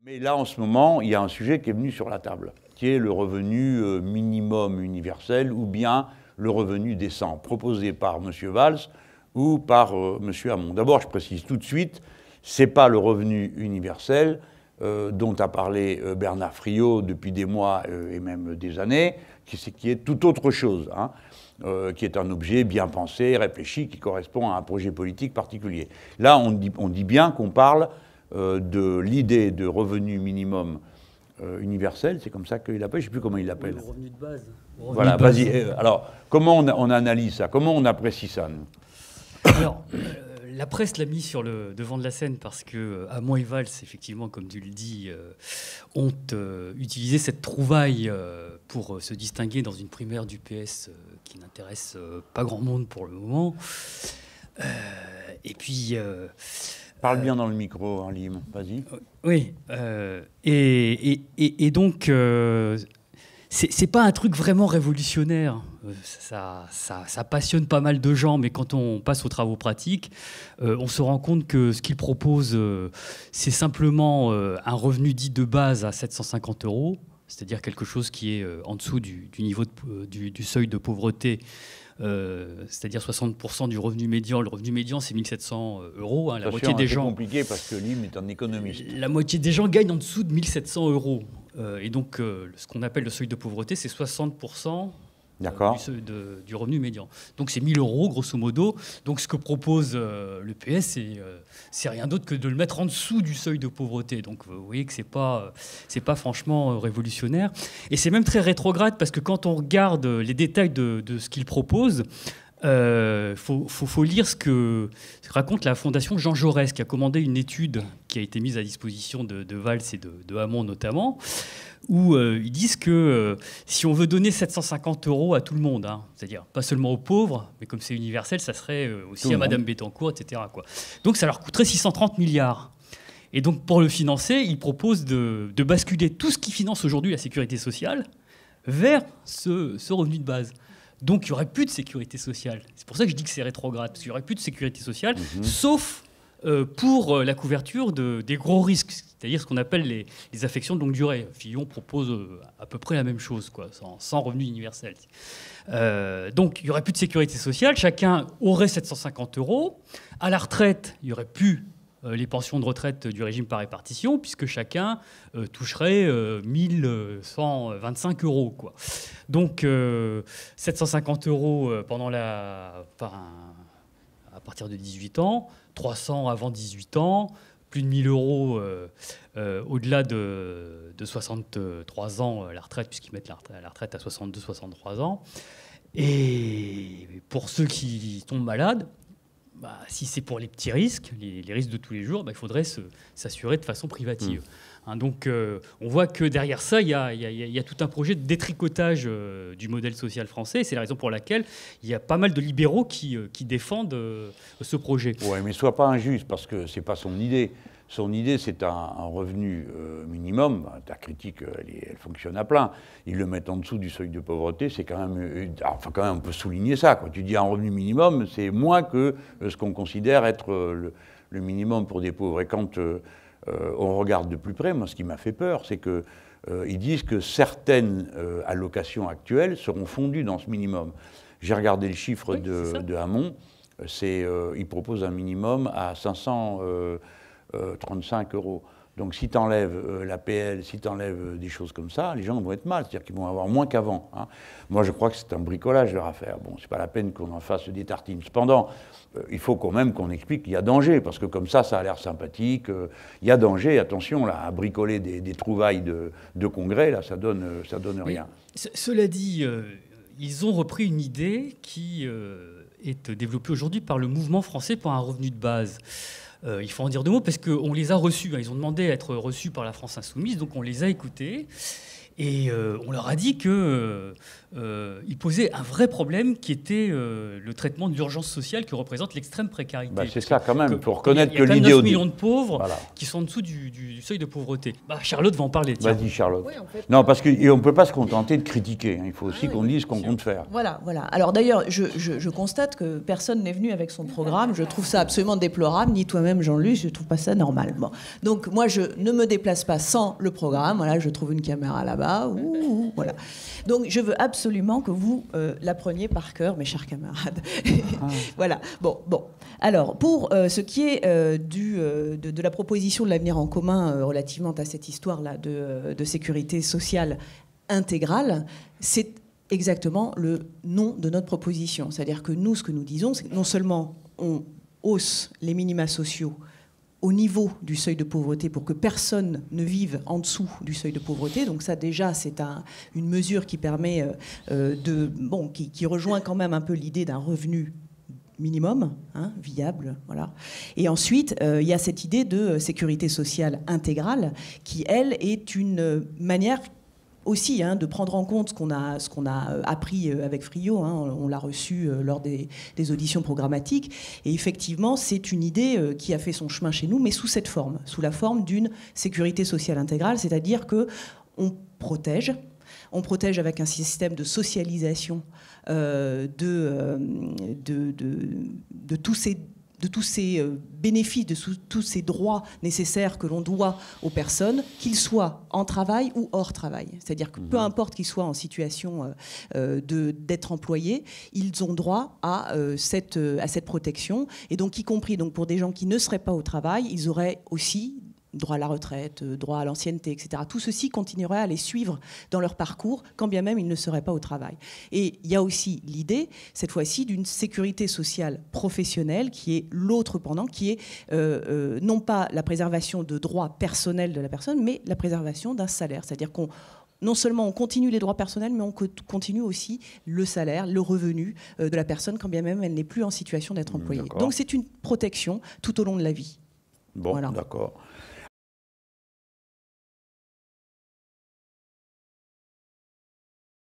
Mais là, en ce moment, il y a un sujet qui est venu sur la table, qui est le revenu minimum universel ou bien le revenu décent, proposé par M. Valls ou par M. Hamon. D'abord, je précise tout de suite, ce n'est pas le revenu universel dont a parlé Bernard Friot depuis des mois et même des années, qui est tout autre chose, hein, qui est un objet bien pensé, réfléchi, qui correspond à un projet politique particulier. Là, on dit bien qu'on parle de l'idée de revenu minimum universel, c'est comme ça qu'il l'appelle, je ne sais plus comment il l'appelle. Le revenu de base. Voilà, vas-y. Alors, comment on analyse ça? Comment on apprécie ça, nous? Alors, la presse l'a mis sur le devant de la scène parce que Hamon et Valls, effectivement, comme tu le dis, ont utilisé cette trouvaille pour se distinguer dans une primaire du PS qui n'intéresse pas grand monde pour le moment. Et puis... Parle bien dans le micro, hein, Lim, vas-y. Oui, et donc, c'est pas un truc vraiment révolutionnaire. Ça passionne pas mal de gens, mais quand on passe aux travaux pratiques, on se rend compte que ce qu'ils proposent, c'est simplement un revenu dit de base à 750 €, c'est-à-dire quelque chose qui est en dessous du niveau du seuil de pauvreté, c'est-à-dire 60% du revenu médian. Le revenu médian, c'est 1 700 €. Hein, la moitié des gens. C'est compliqué parce que Lim est un économiste. La moitié des gens gagnent en dessous de 1 700 €. Et donc, ce qu'on appelle le seuil de pauvreté, c'est 60% du revenu médian. Donc, c'est 1 000 €, grosso modo. Donc, ce que propose le PS, c'est rien d'autre que de le mettre en dessous du seuil de pauvreté. Donc, vous voyez que c'est pas franchement révolutionnaire. Et c'est même très rétrograde parce que quand on regarde les détails de ce qu'il propose, faut lire ce que raconte la Fondation Jean Jaurès, qui a commandé une étude qui a été mise à disposition de Valls et de Hamon notamment, où ils disent que si on veut donner 750 € à tout le monde, hein, c'est-à-dire pas seulement aux pauvres, mais comme c'est universel, ça serait aussi à Madame Bettencourt, etc., quoi. Donc ça leur coûterait 630 milliards. Et donc pour le financer, ils proposent de basculer tout ce qui finance aujourd'hui la sécurité sociale vers ce revenu de base. Donc, il n'y aurait plus de sécurité sociale. C'est pour ça que je dis que c'est rétrograde, parce qu'il n'y aurait plus de sécurité sociale, sauf pour la couverture des gros risques, c'est-à-dire ce qu'on appelle les affections de longue durée. Fillon propose à peu près la même chose, quoi, sans revenu universel. Donc, il n'y aurait plus de sécurité sociale, chacun aurait 750 €. À la retraite, il n'y aurait plus les pensions de retraite du régime par répartition, puisque chacun toucherait 1 125 €, quoi. Donc 750 € à partir de 18 ans, 300 avant 18 ans, plus de 1 000 € au-delà de 63 ans la retraite, puisqu'ils mettent la retraite à 62-63 ans. Et pour ceux qui tombent malades, si c'est pour les petits risques, les risques de tous les jours, il faudrait s'assurer de façon privative. Hein, donc on voit que derrière ça, il y a tout un projet de détricotage du modèle social français. C'est la raison pour laquelle il y a pas mal de libéraux qui défendent ce projet. Oui, mais sois pas injuste, parce que ce n'est pas son idée. Son idée, c'est un revenu minimum. Ta critique, elle fonctionne à plein. Ils le mettent en dessous du seuil de pauvreté, c'est quand même... Enfin, quand même, on peut souligner ça, quoi. Tu dis un revenu minimum, c'est moins que ce qu'on considère être le minimum pour des pauvres. Et quand on regarde de plus près, moi, ce qui m'a fait peur, c'est qu'ils disent que certaines allocations actuelles seront fondues dans ce minimum. J'ai regardé le chiffre de Hamon. Il propose un minimum à 535 €. Donc si tu enlèves l'APL, si tu enlèves des choses comme ça, les gens vont être mal, c'est-à-dire qu'ils vont avoir moins qu'avant. Hein. Moi, je crois que c'est un bricolage leur affaire. Bon, c'est pas la peine qu'on en fasse des tartines. Cependant, il faut quand même qu'on explique qu'il y a danger, parce que comme ça a l'air sympathique. Il y a danger, attention, là, à bricoler des trouvailles de congrès, là, ça donne rien. Cela dit, ils ont repris une idée qui est développée aujourd'hui par le mouvement français pour un revenu de base. Il faut en dire deux mots parce qu'on les a reçus. Ils ont demandé à être reçus par la France Insoumise, donc on les a écoutés. Et on leur a dit qu'ils posaient un vrai problème qui était le traitement de l'urgence sociale que représente l'extrême précarité. C'est ça quand même, il faut reconnaître que l'idée... Il y a 9 millions de pauvres voilà. qui sont en dessous du seuil de pauvreté. Charlotte va en parler. Vas-y Charlotte. Oui, en fait, non, parce qu'on ne peut pas se contenter de critiquer, il faut aussi qu'on dise ce qu'on compte faire. Voilà. Alors d'ailleurs, je constate que personne n'est venu avec son programme, je trouve ça absolument déplorable, ni toi-même Jean-Luc, je ne trouve pas ça normal. Bon. Donc moi, je ne me déplace pas sans le programme, voilà, je trouve une caméra là-bas. Voilà. Donc je veux absolument que vous l'appreniez par cœur, mes chers camarades. Voilà. Bon. Alors pour ce qui est de la proposition de l'avenir en commun relativement à cette histoire-là de sécurité sociale intégrale, c'est exactement le nom de notre proposition. C'est-à-dire que nous, ce que nous disons, c'est que non seulement on hausse les minima sociaux au niveau du seuil de pauvreté pour que personne ne vive en dessous du seuil de pauvreté. Donc ça, déjà, c'est une mesure qui permet qui rejoint quand même un peu l'idée d'un revenu minimum, viable, voilà. Et ensuite, il y a cette idée de sécurité sociale intégrale qui, elle, est une manière aussi de prendre en compte ce qu'on a appris avec Friot, on l'a reçu lors des auditions programmatiques, et effectivement c'est une idée qui a fait son chemin chez nous, mais sous cette forme, sous la forme d'une sécurité sociale intégrale, c'est-à-dire qu'on protège avec un système de socialisation de tous ces bénéfices, de tous ces droits nécessaires que l'on doit aux personnes, qu'ils soient en travail ou hors travail. C'est-à-dire que peu importe qu'ils soient en situation d'être employés, ils ont droit à cette protection. Et donc, y compris pour des gens qui ne seraient pas au travail, ils auraient aussi droit à la retraite, droit à l'ancienneté, etc. Tout ceci continuerait à les suivre dans leur parcours, quand bien même ils ne seraient pas au travail. Et il y a aussi l'idée, cette fois-ci, d'une sécurité sociale professionnelle, qui est l'autre pendant, qui est non pas la préservation de droits personnels de la personne, mais la préservation d'un salaire. C'est-à-dire qu'on non seulement on continue les droits personnels, mais on continue aussi le salaire, le revenu de la personne, quand bien même elle n'est plus en situation d'être employée. Donc c'est une protection tout au long de la vie. Bon, voilà. D'accord.